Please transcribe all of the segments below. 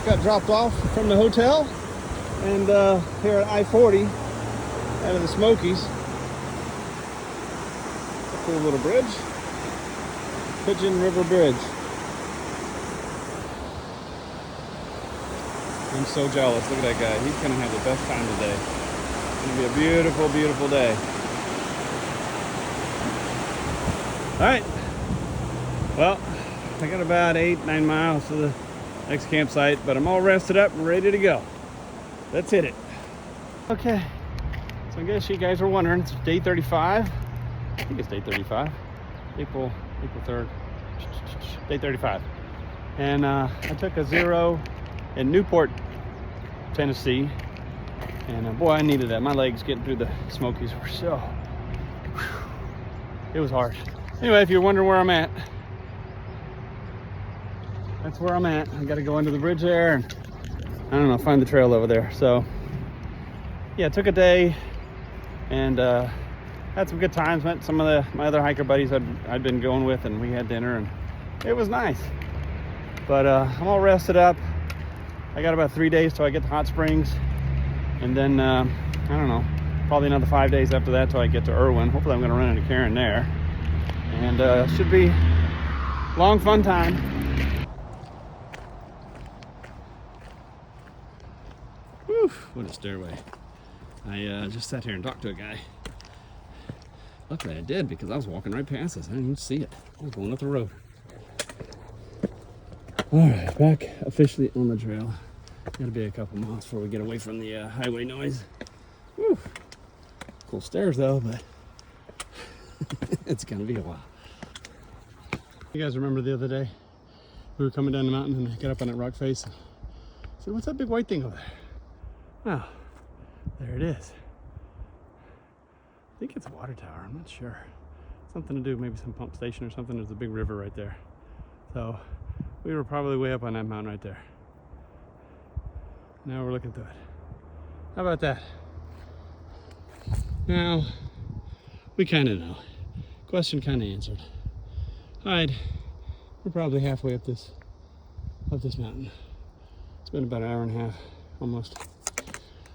got dropped off from the hotel, and here at I-40 out of the Smokies. A cool little bridge, Pigeon River Bridge. I'm so jealous. Look at that guy. He's gonna have the best time today. It's gonna be a beautiful, beautiful day. All right. Well, I got about 8-9 miles to the next campsite, but I'm all rested up and ready to go. Let's hit it. Okay. So I guess you guys were wondering, it's day 35. I think it's day 35. April 3rd. Day 35. And I took a 0 in Newport, Tennessee. And boy, I needed that. My legs getting through the Smokies were so, it was hard. Anyway, if you're wondering where I'm at, that's where I'm at. I gotta go under the bridge there and I don't know, find the trail over there. So yeah, it took a day and had some good times. Met some of my other hiker buddies I'd been going with, and we had dinner and it was nice. But I'm all rested up. I got about 3 days till I get to Hot Springs, and then I don't know, probably another 5 days after that till I get to Irwin. Hopefully I'm gonna run into Karen there, and should be long fun time. Whew, what a stairway. I just sat here and talked to a guy. Luckily I did, because I was walking right past this. I didn't even see it. I was going up the road. All right, back officially on the trail. Gotta be a couple miles before we get away from the highway noise. Whew. Cool stairs though, but it's gonna be a while. You guys remember the other day we were coming down the mountain and I got up on that rock face and I said, what's that big white thing over there? Oh, there it is. I think it's a water tower, I'm not sure. Something to do, maybe some pump station or something. There's a big river right there. So we were probably way up on that mountain right there. Now we're looking through it. How about that? Now, we kind of know. Question kind of answered. All right, we're probably halfway up this mountain. It's been about an hour and a half, almost.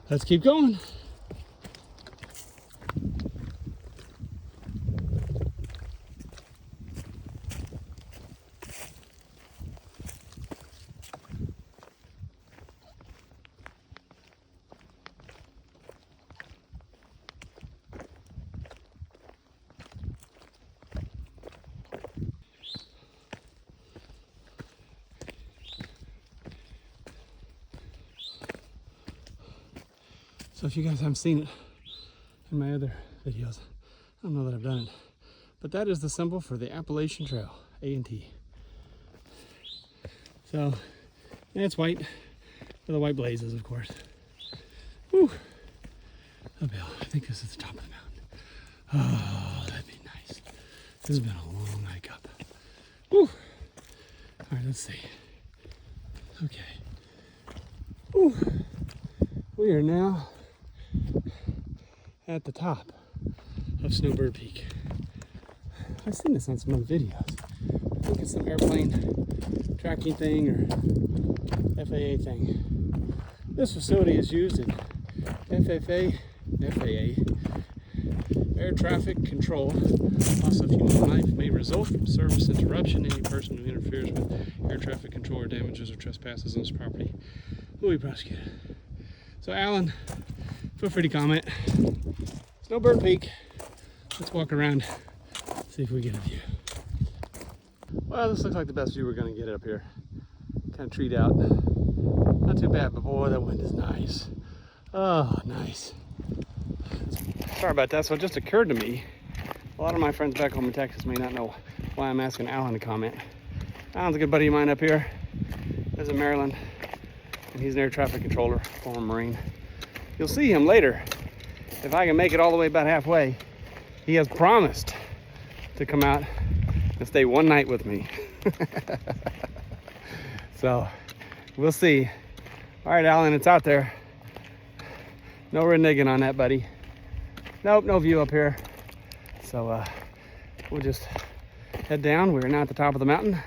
Let's keep going. So if you guys haven't seen it in my other videos, I don't know that I've done it, but that is the symbol for the Appalachian Trail, A&T. So, and it's white, for the white blazes, of course. Whew. Uphill. I think this is the top of the mountain. Oh, that'd be nice. This has been a long hike up. Whew. All right, let's see. Okay. Whew. We are now at the top of Snowbird Peak. I've seen this on some other videos. I think it's some airplane tracking thing or FAA thing. This facility is used in FAA, air traffic control. Loss of human life may result from service interruption. Any person who interferes with air traffic control or damages or trespasses on this property will be prosecuted. So Alan, feel free to comment. Snowbird Peak. Let's walk around, see if we get a view. Well, this looks like the best view we're gonna get up here. Kind of treed out. Not too bad, but boy, that wind is nice. Oh, nice. Sorry about that. So it just occurred to me, a lot of my friends back home in Texas may not know why I'm asking Alan to comment. Alan's a good buddy of mine up here. Lives in Maryland. And he's an air traffic controller, former Marine. You'll see him later. If I can make it all the way about halfway, he has promised to come out and stay one night with me. So, we'll see. All right, Alan, it's out there. No reneging on that, buddy. Nope, no view up here. So, we'll just head down. We're now at the top of the mountain.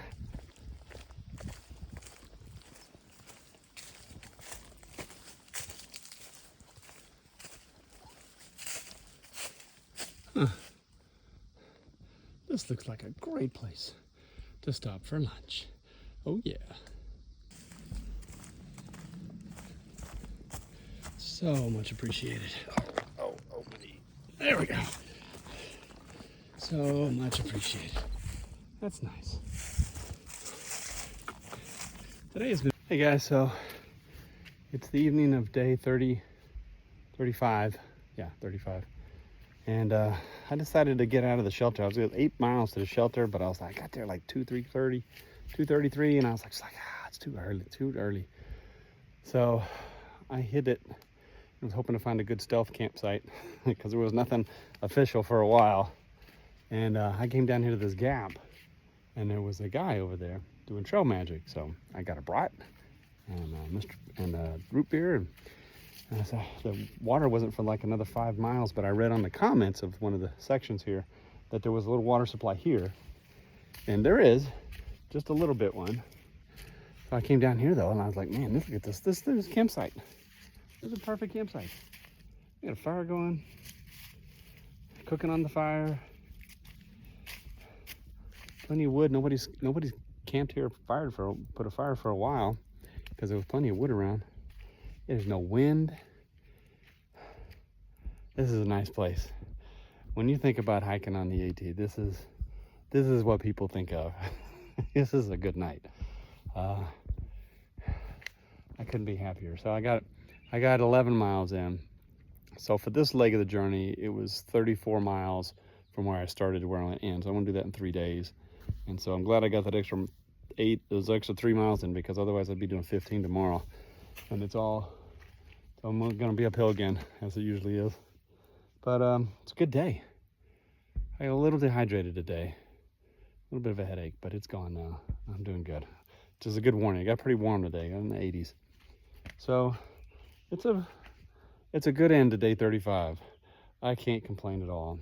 This looks like a great place to stop for lunch. Oh yeah. So much appreciated. Oh, there we go. So much appreciated. That's nice. Today has been... Hey guys, so it's the evening of day 35. Yeah, 35. And I decided to get out of the shelter. I was going 8 miles to the shelter, but I got there like 2:33, and I was like, it's too early. So I hit it. I was hoping to find a good stealth campsite because there was nothing official for a while. And I came down here to this gap, and there was a guy over there doing trail magic. So I got a brat and root beer, and so the water wasn't for like another 5 miles. But I read on the comments of one of the sections here that there was a little water supply here, and there is just a little bit one. So I came down here though, and I was like, man, look at this. This campsite. This is a perfect campsite. We got a fire going, cooking on the fire. Plenty of wood. Nobody's camped here, put a fire for a while because there was plenty of wood around. There's no wind. This is a nice place. When you think about hiking on the AT, this is what people think of. This is a good night. I couldn't be happier. So I got 11 miles in. So for this leg of the journey, it was 34 miles from where I started to where I went in. So I want to do that in 3 days. And so I'm glad I got that extra 3 miles in, because otherwise I'd be doing 15 tomorrow. And so I'm going to be uphill again, as it usually is. But it's a good day. I got a little dehydrated today. A little bit of a headache, but it's gone now. I'm doing good. Which is a good warning. It got pretty warm today, in the 80s. So it's a good end to day 35. I can't complain at all.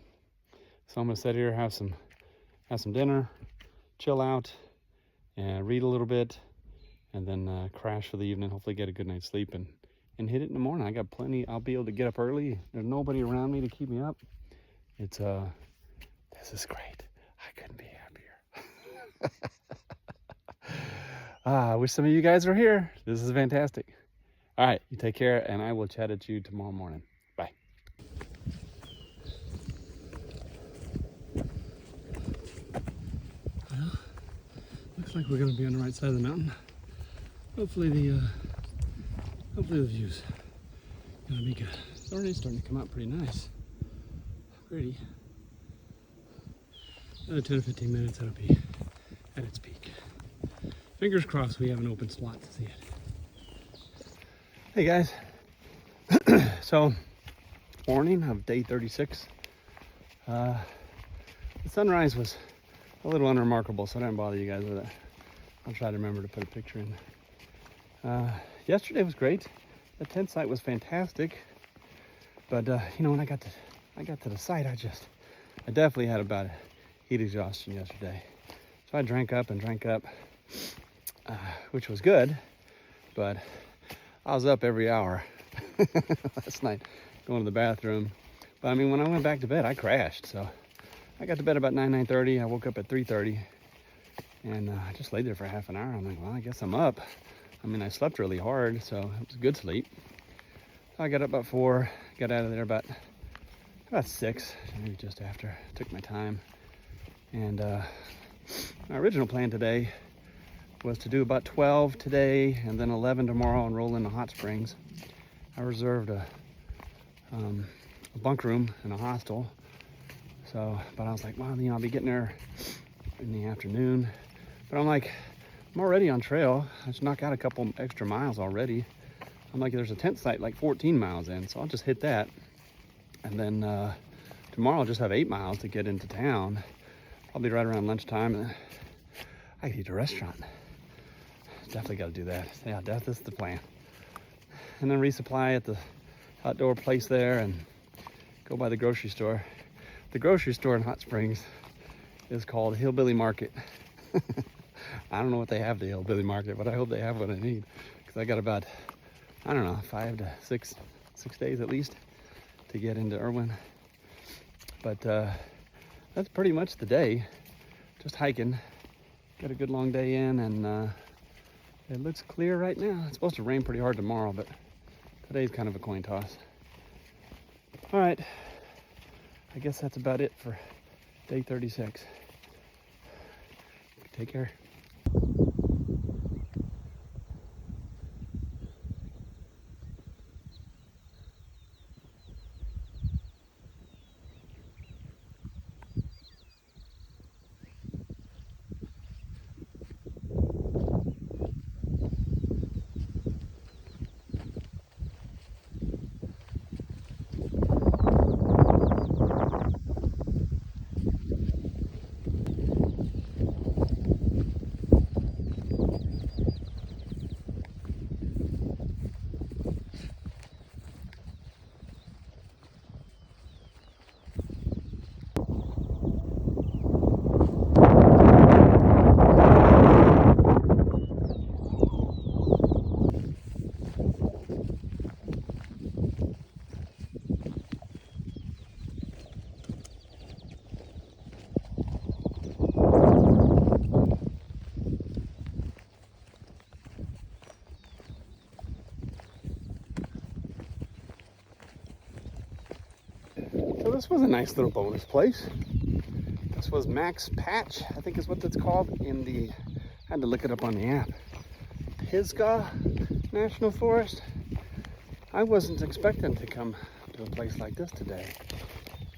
So I'm gonna sit here, have some dinner, chill out, and read a little bit, and then crash for the evening. Hopefully get a good night's sleep and hit it in the morning. I got plenty. I'll be able to get up early. There's nobody around me to keep me up. It's this is great. I couldn't be happier. I wish some of you guys were here. This is fantastic. All right, you take care, and I will chat at you tomorrow morning. Bye. Well, looks like we're going to be on the right side of the mountain. Hopefully the view's going to be good. It's already starting to come out pretty nice. Pretty. Another 10 or 15 minutes, that'll be at its peak. Fingers crossed we have an open spot to see it. Hey guys, so morning of day 36. The sunrise was a little unremarkable, so I didn't bother you guys with it. I'll try to remember to put a picture in. Yesterday was great. The tent site was fantastic, but when I got to the site, I definitely had about heat exhaustion yesterday. So I drank up, which was good, but I was up every hour last night going to the bathroom. But I mean, when I went back to bed, I crashed. So I got to bed about 9:30. I woke up at 3:30, and I just laid there for half an hour. I'm like, well, I guess I'm up. I mean, I slept really hard, so it was a good sleep. I got up about 4, got out of there about 6, maybe just after. Took my time. And my original plan today was to do about 12 today and then 11 tomorrow and roll into Hot Springs. I reserved a bunk room in a hostel. So, but I was like, well, I'll be getting there in the afternoon. But I'm like, I'm already on trail. I just knock out a couple extra miles already. I'm like, there's a tent site like 14 miles in, so I'll just hit that. And then tomorrow I'll just have 8 miles to get into town. Probably right around lunchtime. And I could eat at a restaurant. Definitely got to do that. Yeah, that's the plan. And then resupply at the outdoor place there and go by the grocery store. The grocery store in Hot Springs is called Hillbilly Market. I don't know what they have at the Hillbilly Market, but I hope they have what I need. Because I got about, 5 to 6 days at least to get into Irwin. But that's pretty much the day. just hiking. Got a good long day in, and it looks clear right now. It's supposed to rain pretty hard tomorrow, but today's kind of a coin toss. All right, I guess that's about it for day 36. Take care. So this was a nice little bonus place. This was Max Patch, I think is what that's called in the, I had to look it up on the app. Pisgah National Forest. I wasn't expecting to come to a place like this today.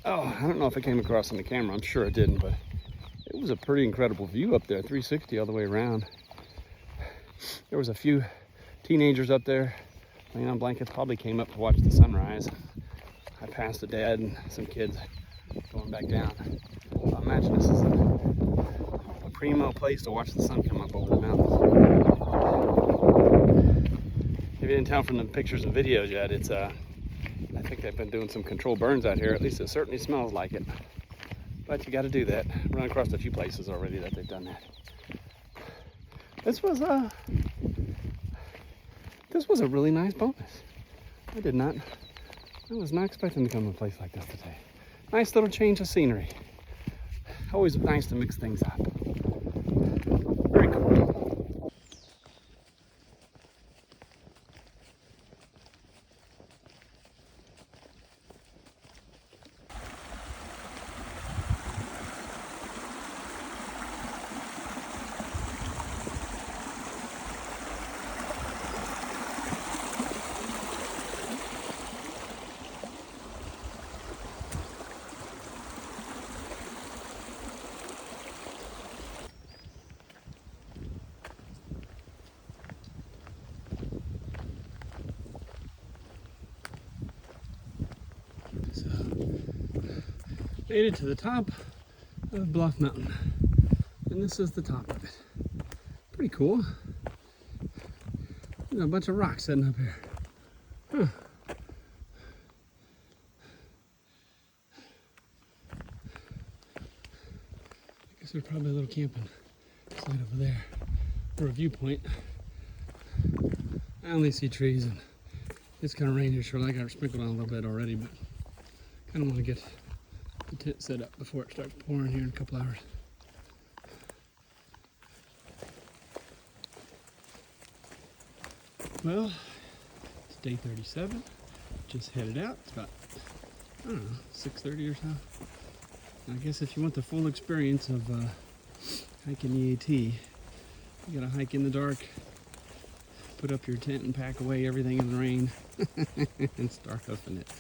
Oh, I don't know if it came across on the camera. I'm sure it didn't, but it was a pretty incredible view up there, 360 all the way around. There was a few teenagers up there laying on blankets, probably came up to watch the sunrise. I passed a dad and some kids going back down. I imagine this is a primo place to watch the sun come up over the mountains. If you didn't tell from the pictures and videos yet, it's I think they've been doing some controlled burns out here. At least it certainly smells like it. But you got to do that. Run across a few places already that they've done that. This was a really nice bonus. I was not expecting to come to a place like this today. Nice little change of scenery. Always nice to mix things up. Very cool. Made it to the top of Bluff Mountain, and this is the top of it. Pretty cool. There's a bunch of rocks sitting up here. Huh. I guess there's probably a little camping site over there, or a viewpoint. I only see trees, and it's kind of rainy, sure. I got sprinkled on a little bit already, but kind of want to get the tent set up before it starts pouring here in a couple hours. Well, it's day 37. Just headed out. It's about, I don't know, 6:30 or so. I guess if you want the full experience of hiking the AT, you gotta hike in the dark, put up your tent and pack away everything in the rain, and start hoofing it.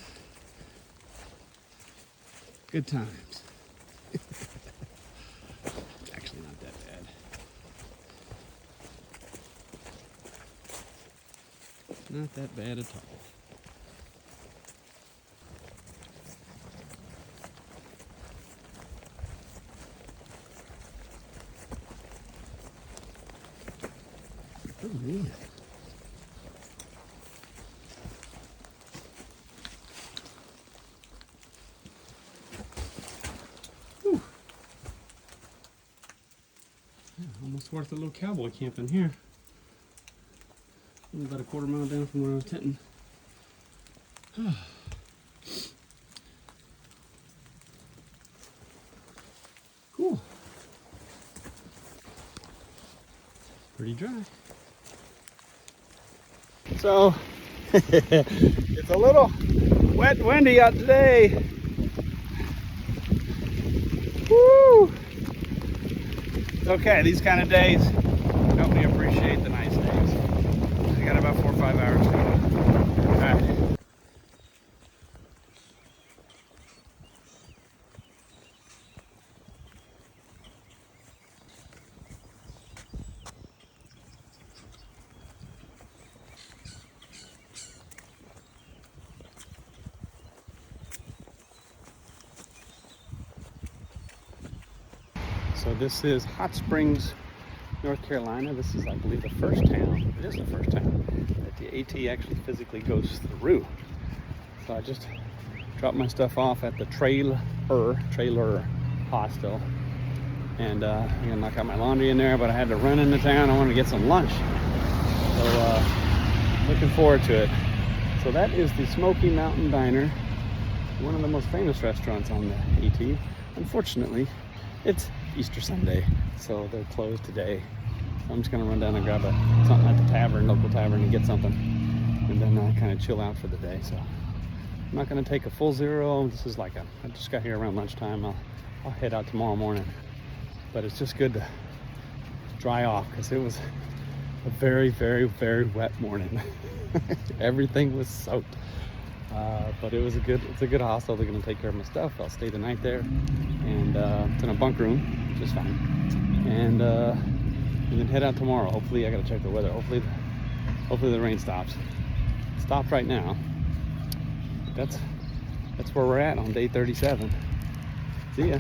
Good times. It's actually not that bad. Not that bad at all. Oh, man. Almost worth a little cowboy camping here. I'm about a quarter mile down from where I was tenting. Cool. pretty dry. So it's a little wet and windy out today. Woo! It's okay, these kind of days help me appreciate the nice days. I got about 4 or 5 hours to go. All right. So this is Hot Springs, North Carolina. This is, I believe, the first town. It is the first town that the AT actually physically goes through. So I just dropped my stuff off at the trailer hostel, and I'm gonna knock out my laundry in there. But I had to run into town. I wanted to get some lunch, so looking forward to it. So that is the Smoky Mountain Diner, one of the most famous restaurants on the AT. Unfortunately, it's Easter Sunday, so they're closed today. So I'm just gonna run down and grab something at the tavern, local tavern, and get something, and then kind of chill out for the day. So I'm not gonna take a full zero. This is like I just got here around lunchtime. I'll head out tomorrow morning, but it's just good to dry off because it was a very, very, very wet morning. Everything was soaked. But it's a good hostel. They're gonna take care of my stuff. I'll stay the night there, and it's in a bunk room, which is fine. And then head out tomorrow. Hopefully, I gotta check the weather. Hopefully the rain stops. It stopped right now. That's where we're at on day 37. See ya.